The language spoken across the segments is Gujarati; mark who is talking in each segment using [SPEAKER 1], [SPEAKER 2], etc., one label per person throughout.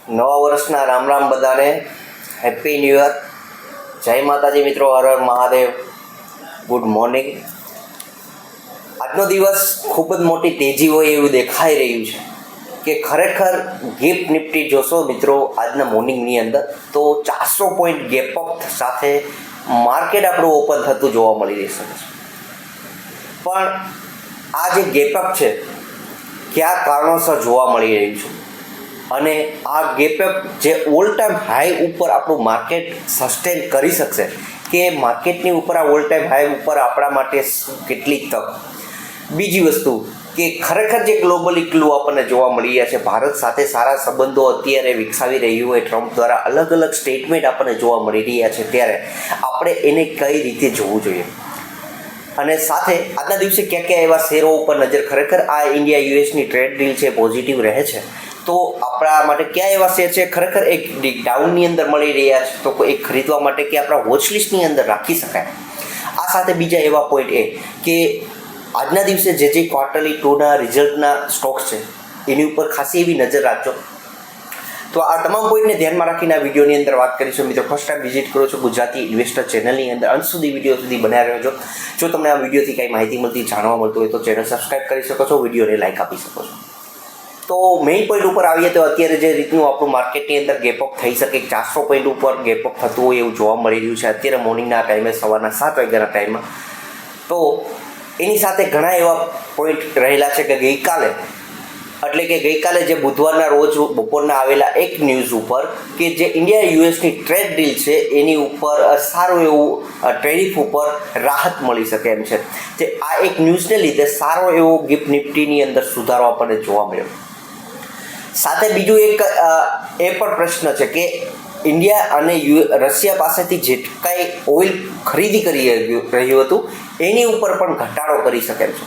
[SPEAKER 1] નવા વર્ષના રામ રામ બધાને. Happy new year. જય માતાજી મિત્રો. હર હર મહાદેવ. Good morning. આજનો દિવસ ખૂબ જ મોટી તેજી હોય એવું દેખાઈ રહ્યું છે કે ખરેખર ગિફ્ટ નિફ્ટી જોશો મિત્રો આજના મોર્નિંગની અંદર તો 400 પોઈન્ટ ગેપ અપ સાથે માર્કેટ આપણું ઓપન થતું જોવા મળી રહેશે. પણ આ જે ગેપ અપ છે કયા કારણોસર જોવા મળી રહ્યું છે અને આ ગેપ અપ જે ઓલ ટાઈમ હાઈ ઉપર આપણું માર્કેટ સસ્ટેન કરી શકશે કે માર્કેટની ઉપર આ ઓલ ટાઈમ હાઈ ઉપર આપણા માટે કેટલી તક. બીજી વસ્તુ કે ખરેખર જે ગ્લોબલ ઇક્લુ આપણને જોવા મળી રહ્યા છે, ભારત સાથે સારા સંબંધો અત્યારે વિકસાવી રહ્યું હોય ટ્રમ્પ દ્વારા અલગ અલગ સ્ટેટમેન્ટ આપણને જોવા મળી રહ્યા છે, ત્યારે આપણે એને કઈ રીતે જોવું જોઈએ અને સાથે આજના દિવસે ક્યાં ક્યાં એવા શેરો ઉપર નજર ખરેખર આ ઇન્ડિયા યુએસની ટ્રેડ ડીલ છે પોઝિટિવ રહે છે તો આપણા માટે ક્યાં એવા શેર છે ખરેખર એક ડાઉનની અંદર મળી રહ્યા છે તો એક ખરીદવા માટે કે આપણા વોચલિસ્ટની અંદર રાખી શકાય. આ સાથે બીજા એવા પોઈન્ટ એ કે આજના દિવસે જે ક્વાર્ટરલી 2ના રિઝલ્ટના સ્ટોક્સ છે એની ઉપર ખાસી એવી નજર રાખજો. તો આ તમામ પોઈન્ટને ધ્યાનમાં રાખીને આ વિડીયોની અંદર વાત કરીશું. મિત્રો ફર્સ્ટ ટાઈમ વિઝિટ કરો છો ગુજરાતી ઇન્વેસ્ટર ચેનલની અંદર અંત સુધી વિડીયો સુધી બનાવી રહેજો. જો તમને આ વિડીયોથી કંઈ માહિતી મળતી જાણવા મળતું હોય તો ચેનલ સબસ્ક્રાઈબ કરી શકો છો, વિડીયોને લાઇક આપી શકો છો. તો મેઇન પોઈન્ટ ઉપર આવીએ તો અત્યારે જે રીતનું આપણું માર્કેટની અંદર ગેપઅપ થઈ શકે 400 પોઈન્ટ ઉપર ગેપઅપ થતું હોય એવું જોવા મળી રહ્યું છે અત્યારે મોર્નિંગના ટાઈમે, સવારના 7 વાગ્યાના ટાઈમમાં. તો એની સાથે ઘણા એવા પોઈન્ટ રહેલા છે કે ગઈકાલે એટલે કે ગઈકાલે જે બુધવારના રોજ બપોરના આવેલા એક ન્યૂઝ ઉપર કે જે ઇન્ડિયા યુએસની ટ્રેડ ડીલ છે એની ઉપર સારું એવું ટેરિફ ઉપર રાહત મળી શકે એમ છે. જે આ એક ન્યૂઝને લીધે સારો એવો ગિફ્ટ નિફ્ટીની અંદર સુધારો આપણને જોવા મળ્યો. સાથે બીજું એક એ પણ પ્રશ્ન છે કે ઇન્ડિયા અને રશિયા પાસેથી જે કાંઈ ઓઇલ ખરીદી કરી રહ્યું હતું એની ઉપર પણ ઘટાડો કરી શકે છે.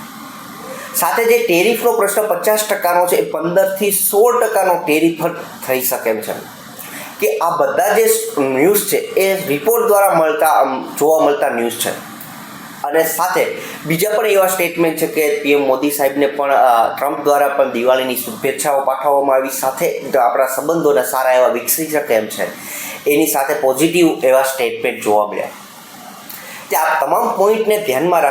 [SPEAKER 1] સાથે જે ટેરિફનો પ્રશ્ન 50%નો છે એ 15થી 16%નો ટેરિફ થઈ શકે છે. કે આ બધા જે ન્યૂઝ છે એ રિપોર્ટ દ્વારા જોવા મળતા ન્યૂઝ છે. અને સાથે બીજા પણ એવા સ્ટેટમેન્ટ છે કે પીએમ મોદી સાહેબને પણ ટ્રમ્પ દ્વારા પણ દિવાળીની શુભેચ્છાઓ પાઠવવામાં આવી, સાથે આપણા સંબંધોને સારા એવા વિકસી શકે એમ છે એની સાથે પોઝિટિવ એવા સ્ટેટમેન્ટ જોવા મળ્યા. તે આ તમામ પોઈન્ટને ધ્યાનમાં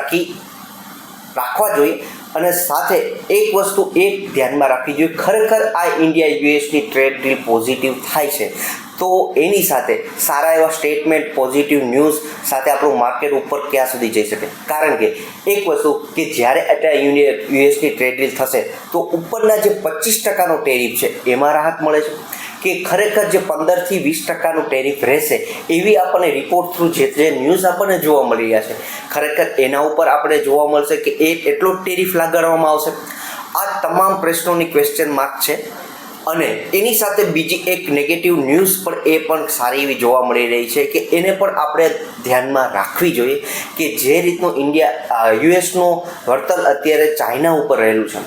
[SPEAKER 1] રાખવા જોઈએ. અને સાથે એક વસ્તુ ધ્યાનમાં રાખવી જોઈએ, ખરેખર આ ઇન્ડિયા યુએસની ટ્રેડ ડીલ પોઝિટિવ થાય છે તો એની સાથે સારા એવા સ્ટેટમેન્ટ, પોઝિટિવ ન્યૂઝ સાથે આપણું માર્કેટ ઉપર ક્યાં સુધી જઈ શકે. કારણ કે એક વસ્તુ કે જ્યારે અત્યારે યુએસની ટ્રેડ ડીલ થશે તો ઉપરના જે 25%નો ટેરિફ છે એમાં રાહત મળે છે કે ખરેખર જે 15થી 20%નું ટેરિફ રહેશે એવી આપણને રિપોર્ટ થ્રુ જે ન્યૂઝ આપણને જોવા મળી રહ્યા છે ખરેખર એના ઉપર આપણે જોવા મળશે કે એટલો જ ટેરિફ લગાડવામાં આવશે. આ તમામ પ્રશ્નોની ક્વેશ્ચન માર્ક છે. અને એની સાથે બીજી એક નેગેટિવ ન્યૂઝ પણ એ પણ સારી એવી જોવા મળી રહી છે કે એને પણ આપણે ધ્યાનમાં રાખવી જોઈએ કે જે રીતનું યુએસનું વળતર અત્યારે ચાઇના ઉપર રહેલું છે,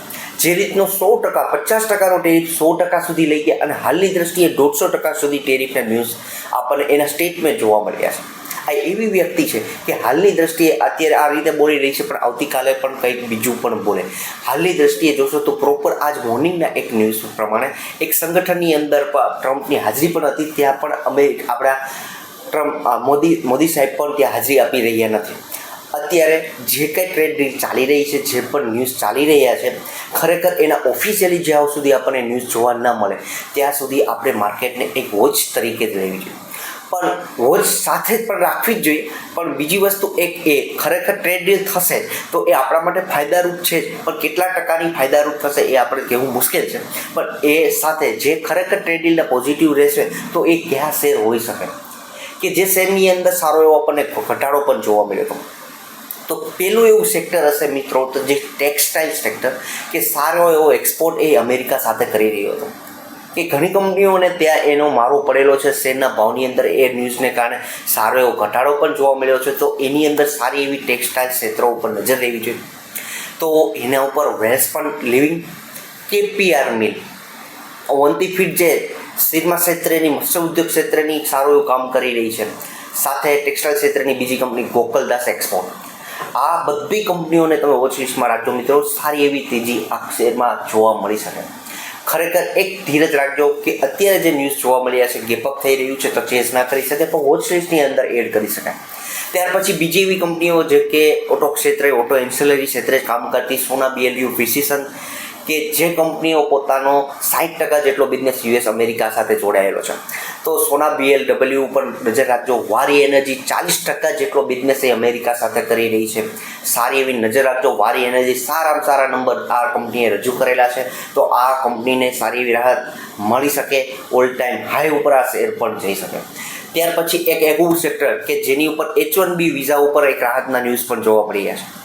[SPEAKER 1] જે રીતનો 100% 50%નો ટેરિફ 100% સુધી લઈ ગયા અને હાલની દ્રષ્ટિએ 150% સુધી ટેરિફના ન્યૂઝ આપણને એના સ્ટેટમેન્ટ જોવા મળ્યા છે. આ એવી વ્યક્તિ છે કે હાલની દ્રષ્ટિએ અત્યારે આ રીતે બોલી રહી છે પણ આવતીકાલે પણ કંઈક બીજું પણ બોલે. હાલની દ્રષ્ટિએ જોશો તો પ્રોપર આજ મોર્નિંગના એક ન્યૂઝ પ્રમાણે એક સંગઠનની અંદર ટ્રમ્પની હાજરી પણ હતી, ત્યાં પણ આપણા મોદી સાહેબ પણ ત્યાં હાજરી આપી રહ્યા નથી. અત્યારે જે કંઈ ટ્રેડ ડીલ ચાલી રહી છે, જે પણ ન્યૂઝ ચાલી રહ્યા છે ખરેખર એના ઓફિશિયલી જ્યાં સુધી આપણને ન્યૂઝ જોવા ન મળે ત્યાં સુધી આપણે માર્કેટને એક વોચ તરીકે જ લેવી જોઈએ. પણ વોચ સાથે જ પણ રાખવી જ જોઈએ. પણ બીજી વસ્તુ ખરેખર ટ્રેડ ડીલ થશે તો એ આપણા માટે ફાયદારૂપ છે જ, પણ કેટલા ટકાની ફાયદારૂપ થશે એ આપણે કહેવું મુશ્કેલ છે. પણ એ સાથે જે ખરેખર ટ્રેડ ડીલના પોઝિટિવ રહેશે તો એ કયા શેર હોઈ શકે કે જે શેરની અંદર સારો એવો આપણને ઘટાડો પણ જોવા મળ્યો હતો. તો પેલું એવું સેક્ટર હશે મિત્રો તો જે ટેક્સટાઇલ સેક્ટર કે સારો એવો એક્સપોર્ટ એ અમેરિકા સાથે કરી રહ્યો હતો કે ઘણી કંપનીઓને ત્યાં એનો મારો પડેલો છે શેરના ભાવની અંદર. એ ન્યૂઝને કારણે સારો એવો ઘટાડો પણ જોવા મળ્યો છે. તો એની અંદર સારી એવી ટેક્સટાઇલ ક્ષેત્રો ઉપર નજર રહેવી જોઈએ. તો એના ઉપર વેલ્સપન લિવિંગ, KPR મિલ, અવંતિફીડ જે સિરમા ક્ષેત્રની મત્સ્ય ઉદ્યોગ ક્ષેત્રની સારું એવું કામ કરી રહી છે, સાથે ટેક્સટાઇલ ક્ષેત્રની બીજી કંપની ગોકલદાસ એક્સપોર્ટ. આ બધી કંપનીઓને તમે વોચ લિસ્ટમાં રાખજો મિત્રો. સારી એવી તેજી આ શેરમાં જોવા મળી શકે. ખરેખર એક ધીરજ રાખજો કે અત્યારે જે ન્યૂઝ જોવા મળ્યા છે ગેપઅપ થઈ રહ્યું છે તો ચેસ ના કરી શકે પણ વોચ લિસ્ટની અંદર એડ કરી શકાય. ત્યાર પછી બીજી એવી કંપનીઓ જે કે ઓટો ક્ષેત્રે ઓટો એન્સિલરી ક્ષેત્રે કામ કરતી સોના BLU પ્રિસિશન કે જે કંપનીઓ પોતાનો 60% જેટલો બિઝનેસ US અમેરિકા સાથે જોડાયેલો છે. તો સોના BLW ઉપર નજર રાખજો. વારી એનર્જી 40% જેટલો બિઝનેસ એ અમેરિકા સાથે કરી રહી છે. સારી એવી નજર રાખજો. વારી એનર્જી સારામાં સારા નંબર આ કંપનીએ રજૂ કરેલા છે તો આ કંપનીને સારી એવી રાહત મળી શકે. ઓલ ટાઈમ હાઈ ઉપર આ શેર પણ જઈ શકે. ત્યાર પછી એક એવું સેક્ટર કે જેની ઉપર H1B વિઝા ઉપર એક રાહતના ન્યૂઝ પણ જોવા મળી રહ્યા છે.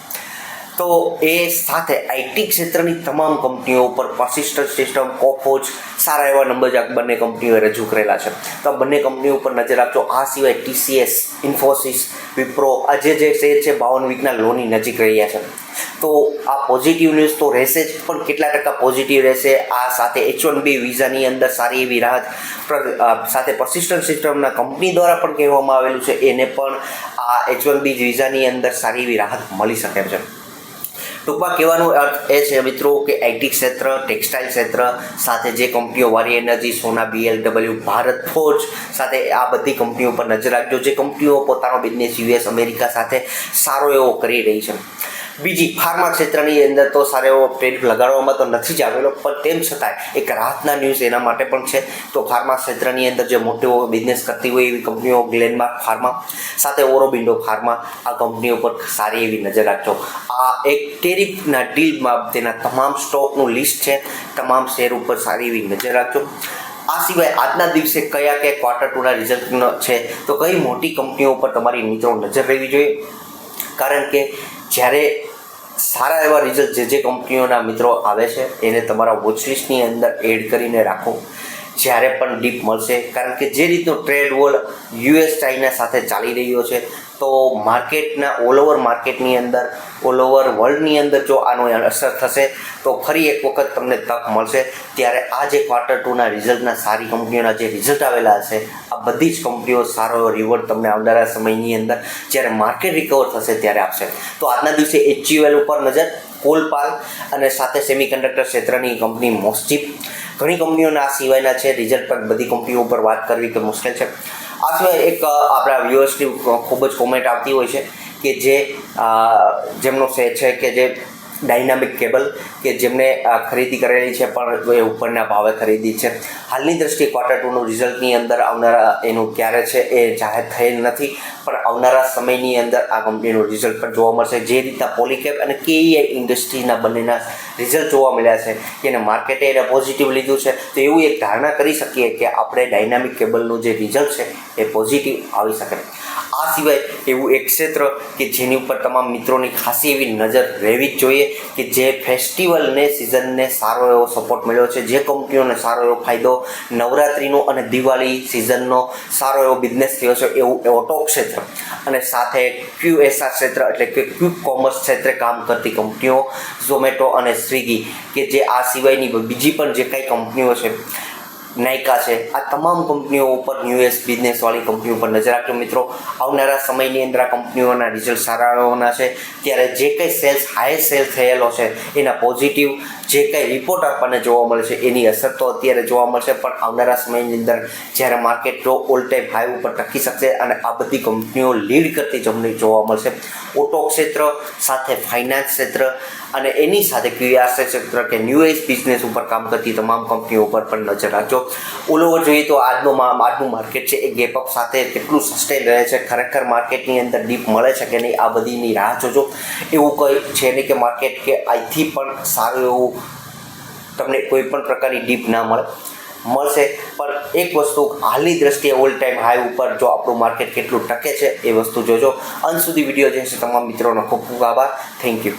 [SPEAKER 1] તો એ સાથે IT ક્ષેત્રની તમામ કંપનીઓ ઉપર પર્સિસ્ટન્ટ સિસ્ટમ, કોફોજ સારા એવા નંબર બંને કંપનીઓએ રજૂ કરેલા છે. તો બંને કંપનીઓ ઉપર નજર રાખજો. આ સિવાય TCS, ઇન્ફોસિસ, વિપ્રો આ જે શેર છે 52 વીકના લોની નજીક રહ્યા છે. તો આ પોઝિટિવ ન્યૂઝ તો રહેશે જ પણ કેટલા ટકા પોઝિટિવ રહેશે આ સાથે H1B વિઝાની અંદર સારી એવી રાહત સાથે પર્સિસ્ટન્ટ સિસ્ટમના કંપની દ્વારા પણ કહેવામાં આવેલું છે એને પણ આ H1B વિઝાની અંદર સારી એવી રાહત મળી શકે છે. ટૂંકમાં કહેવાનો અર્થ એ છે મિત્રો કે IT ક્ષેત્ર, ટેક્સટાઇલ ક્ષેત્ર સાથે જે કંપનીઓ વારી એનર્જી, સોના BLW, ભારત ફોર્જ સાથે આ બધી કંપનીઓ પર નજર રાખજો જે કંપનીઓ પોતાનો બિઝનેસ US અમેરિકા સાથે સારો એવો કરી રહી છે. બીજી ફાર્મા ક્ષેત્રની અંદર તો સારો એવો ટેરિફ લગાડવામાં તો નથી જ આવેલો પણ તેમ છતાંય એક રાહતના ન્યૂઝ એના માટે પણ છે. તો ફાર્મા ક્ષેત્રની અંદર જે મોટો બિઝનેસ કરતી હોય એવી કંપનીઓ ગ્લેનમાર્ક ફાર્મા સાથે ઓરોબિન્ડો ફાર્મા આ કંપનીઓ પર સારી એવી નજર રાખજો. આ એક ટેરિફના ડીલમાં તેના તમામ સ્ટોકનું લિસ્ટ છે. તમામ શેર ઉપર સારી એવી નજર રાખજો. આ સિવાય આજના દિવસે કયા ક્વાર્ટર 2ના રિઝલ્ટ છે તો કઈ મોટી કંપનીઓ ઉપર તમારી મિત્રો નજર રહેવી જોઈએ. કારણ કે જ્યારે સારા એવા રિઝલ્ટ જે કંપનીઓના મિત્રો આવે છે એને તમારા વોચલિસ્ટની અંદર એડ કરીને રાખો જ્યારે પણ ડીપ મળશે. કારણ કે જે રીતનો ટ્રેડ વોર US ચાઇના સાથે ચાલી રહ્યો છે તો માર્કેટના ઓલ ઓવર માર્કેટની અંદર ઓલ ઓવર વર્લ્ડની અંદર જો આનો અસર થશે તો ફરી એક વખત તમને તક મળશે. ત્યારે આ જે ક્વાર્ટર 2ના રિઝલ્ટના સારી કંપનીઓના જે રિઝલ્ટ આવેલા હશે આ બધી જ કંપનીઓ સારો એવો રિવોર્ડ તમને આવનારા સમયની અંદર જ્યારે માર્કેટ રિકવર થશે ત્યારે આપશે. તો આજના દિવસે HUL ઉપર નજર, કોલપાલ અને સાથે સેમિકન્ડક્ટર ક્ષેત્રની કંપની મોસ્ચિપ ઘણી કંપનીઓના આ સિવાયના છે. રિઝલ્ટ પર બધી કંપનીઓ ઉપર વાત કરવી કે મુશ્કેલ છે. આ સિવાય એક આપણા વ્યુઅર્સની ખૂબ જ કોમેન્ટ આવતી હોય છે કે જેમનો શેર છે કે જે ડાયનામિક કેબલ કે જેમને ખરીદી કરેલી છે પણ એ ઉપરના ભાવે ખરીદી છે. હાલની દ્રષ્ટિએ ક્વાર્ટર 2નું રિઝલ્ટની અંદર આવનારા એનું ક્યારે છે એ જાહેર થયેલ નથી પણ આવનારા સમયની અંદર આ કંપનીનું રિઝલ્ટ પણ જોવા મળશે. જે રીતના પોલીકેપ અને KEI ઇન્ડસ્ટ્રીઝના બંનેના રિઝલ્ટ જોવા મળ્યા છે કે એને માર્કેટે એને પોઝિટિવ લીધું છે તો એવું એક ધારણા કરી શકીએ કે આપણે ડાયનામિક કેબલનું જે રિઝલ્ટ છે એ પોઝિટિવ આવી શકે. આ સિવાય એવું એક ક્ષેત્ર કે જેની ઉપર તમામ મિત્રોની ખાસી એવી નજર રહેવી જ જોઈએ કે જે ફેસ્ટિવલને સિઝનને સારો એવો સપોર્ટ મળ્યો છે, જે કંપનીઓને સારો એવો ફાયદો નવરાત્રિનો અને દિવાળી સિઝનનો સારો એવો બિઝનેસ થયો છે એવું ઓટો ક્ષેત્ર અને સાથે QSR ક્ષેત્ર એટલે કે ક્વિક કોમર્સ ક્ષેત્રે કામ કરતી કંપનીઓ ઝોમેટો અને સ્વિગી કે જે આ સિવાયની બીજી પણ જે કાંઈ કંપનીઓ છે નાયકા છે આ તમામ કંપનીઓ ઉપર US બિઝનેસવાળી કંપનીઓ પર નજર રાખજો મિત્રો. આવનારા સમયની અંદર આ કંપનીઓના રિઝલ્ટ સારા આવવાના છે ત્યારે જે કંઈ સેલ્સ હાઈએસ્ટ સેલ થયેલો છે એના પોઝિટિવ જે કંઈ રિપોર્ટ આપણને જોવા મળે છે એની અસર તો અત્યારે જોવા મળશે પણ આવનારા સમયની અંદર જ્યારે માર્કેટ જો ઓલ ટાઈમ હાઈ ઉપર ટકી શકશે અને આ બધી કંપનીઓ લીડ કરતી જમણી જોવા મળશે. ઓટો ક્ષેત્ર સાથે ફાઇનાન્સ ક્ષેત્ર અને એની સાથે QSR ક્ષેત્ર કે ન્યૂ એજ બિઝનેસ ઉપર કામ કરતી તમામ કંપનીઓ ઉપર પણ નજર રાખજો. ઓલ ઓવર જોઈએ તો આજનું માર્કેટ છે એ ગેપઅપ સાથે કેટલું સસ્ટેન રહે છે, ખરેખર માર્કેટની અંદર ડીપ મળે છે કે નહીં આ બધીની રાહ જોજો. એવું કંઈ છે નહીં કે માર્કેટ કે અહીંથી પણ સારું એવું તમને કોઈ પણ પ્રકારની ડીપ ના મળશે પણ એક વસ્તુ હાલની દ્રષ્ટિએ ઓલ ટાઈમ હાઈ ઉપર જો આપણું માર્કેટ કેટલું ટકે છે એ વસ્તુ જોજો. અંત સુધી વિડીયો જે છે તમામ મિત્રોનો ખૂબ ખૂબ આભાર. Thank you.